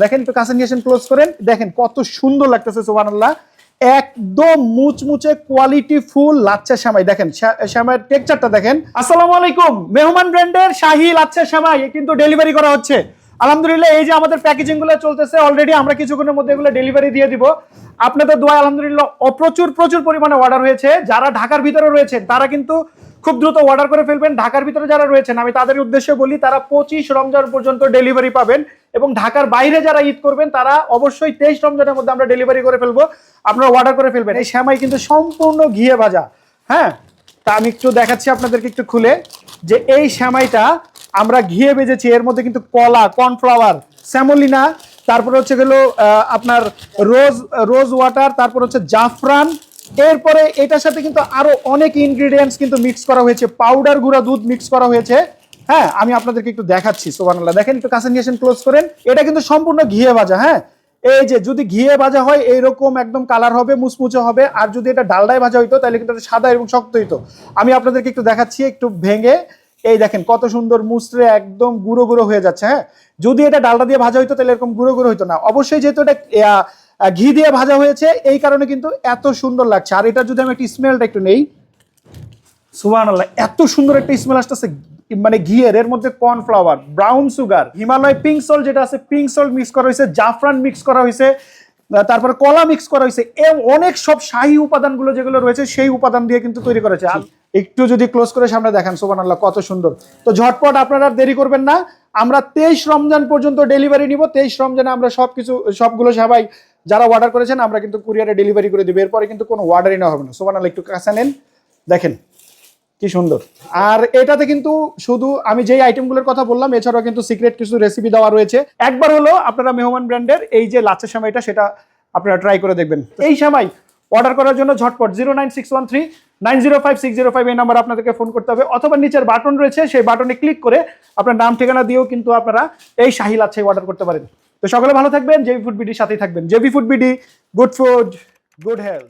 দেখেন একটু কাছে নিয়ে আসেন, ক্লোজ করেন, দেখেন কত সুন্দর লাগতেছে সুবহানাল্লাহ। একদম মুচমুচে কোয়ালিটি ফুল লাচ্ছা সেমাই। দেখেন সেমাইয়ের টেক্সচারটা দেখেন। আসসালামু আলাইকুম, মেহমান ব্র্যান্ডের শাহী লাচ্ছা সেমাই কিন্তু ডেলিভারি করা হচ্ছে আলহামদুলিল্লাহ। এই যে আমাদের প্যাকেজিং গুলো চলতেছে অলরেডি, আমরা কিছুক্ষণের মধ্যে এগুলো ডেলিভারি দিয়ে দিব। আপনাদের দোয়া আলহামদুলিল্লাহ প্রচুর পরিমাণে অর্ডার হয়েছে। যারা ঢাকার ভিতরে রয়েছেন তারা কিন্তু খুব দ্রুত অর্ডার করে ফেলবেন। ঢাকার ভিতরে যারা রয়েছেন আমি তাদের উদ্দেশ্যে বলি, তারা 25 রমজান পর্যন্ত ডেলিভারি পাবেন। এবং ঢাকার বাইরে যারা ঈদ করবেন তারা অবশ্যই 23 রমজানের মধ্যে আমরা ডেলিভারি করে ফেলবো, আপনারা অর্ডার করে ফেলবেন। এই সেমাই কিন্তু সম্পূর্ণ ঘিয়ে ভাজা। হ্যাঁ, তা আমি একটু দেখাচ্ছি আপনাদেরকে একটু খুলে, যে এই সেমাইটা আমরা ঘিয়ে ভেজেছি। এর মধ্যে কিন্তু কলা, কর্নফ্লাওয়ার, স্যামোলিনা, তারপর হচ্ছে গেল আপনার রোজ ওয়াটার, তারপর হচ্ছে জাফরান, এরপরে এটার সাথে কিন্তু আরো অনেক ইনগ্রেডিয়েন্টস কিন্তু মিক্স করা হয়েছে, পাউডার গুঁড়া দুধ মিক্স করা হয়েছে। হ্যাঁ, আমি আপনাদেরকে একটু দেখাচ্ছি সুবহানাল্লাহ। দেখেন একটু কাছে নিয়ে আসেন, ক্লোজ করেন। এটা কিন্তু সম্পূর্ণ ঘিয়ে ভাজা। হ্যাঁ, এই যে যদি ঘিয়ে ভাজা হয় এইরকম একদম কালার হবে, মুচমুচে হবে। আর যদি এটা ডালডায় ভাজা হইতো তাহলে কিন্তু সাদা এবং শক্ত হইতো। আমি আপনাদেরকে একটু দেখাচ্ছি একটু ভেঙে। এই দেখেন কত সুন্দর মুচড়ে একদম গুঁড়ো গুঁড়ো হয়ে যাচ্ছে। হ্যাঁ, যদি এটা ডালডা দিয়ে ভাজা হইতো তাহলে এরকম গুঁড়ো গুঁড়ো হইতো না। অবশ্যই যেহেতু এটা ঘি দিয়ে ভাজা হয়েছে এই কারণে কিন্তু এত সুন্দর লাগছে। আর এটা যদি আমি একটু স্মেলটা একটু নেই, সুবহানাল্লাহ এত সুন্দর একটা স্মেল আসতেছে। মানে ঘিয়ের, এর মধ্যে cornflour, brown sugar, Himalaya pink salt যেটা আছে পিঙ্ক সল্ট মিক্স করা হয়েছে, জাফরান মিক্স করা হয়েছে, তারপরে কলা মিক্স করা হয়েছে, অনেক সব শাহী উপাদানগুলো যেগুলো রয়েছে সেই উপাদান দিয়ে কিন্তু তৈরি করেছে। একটু যদি ক্লোজ করে সামনে দেখেন সুবহানাল্লাহ কত সুন্দর। তো ঝটপট আপনারা দেরি করবেন না, আমরা 23 রমজান পর্যন্ত ডেলিভারি নিব। 23 রমজানে আমরা সবগুলো সবাই যারা অর্ডার করেছেন আমরা কিন্তু কুরিয়ারে ডেলিভারি করে দিব। এরপরে কিন্তু কোনো অর্ডারই নেওয়া হবে না। সুবহানাল্লাহ একটু কাছে নেন, দেখেন কি সুন্দর। আর এটাতে কিন্তু শুধু আমি যেই আইটেমগুলোর কথা বললাম, এছাড়াও কিন্তু সিক্রেট কিছু রেসিপি দেওয়া রয়েছে। একবার হলো আপনারা মেহমান ব্র্যান্ডের এই যে লাচ্ছা সেমাইটা সেটা আপনারা ট্রাই করে দেখবেন। এই সেমাই অর্ডার করার জন্য ঝটপট 09613905605 এই নাম্বার আপনাদেরকে ফোন করতে হবে, অথবা নিচের বাটন রয়েছে সেই বাটনে ক্লিক করে আপনার নাম ঠিকানা দিয়েও কিন্তু আপনারা এই শাহী লাচ্ছাই অর্ডার করতে পারেন। তো সকলে ভালো থাকবেন, জেবি ফুড বিডির সাথেই থাকবেন। JB food BD, good food, good health.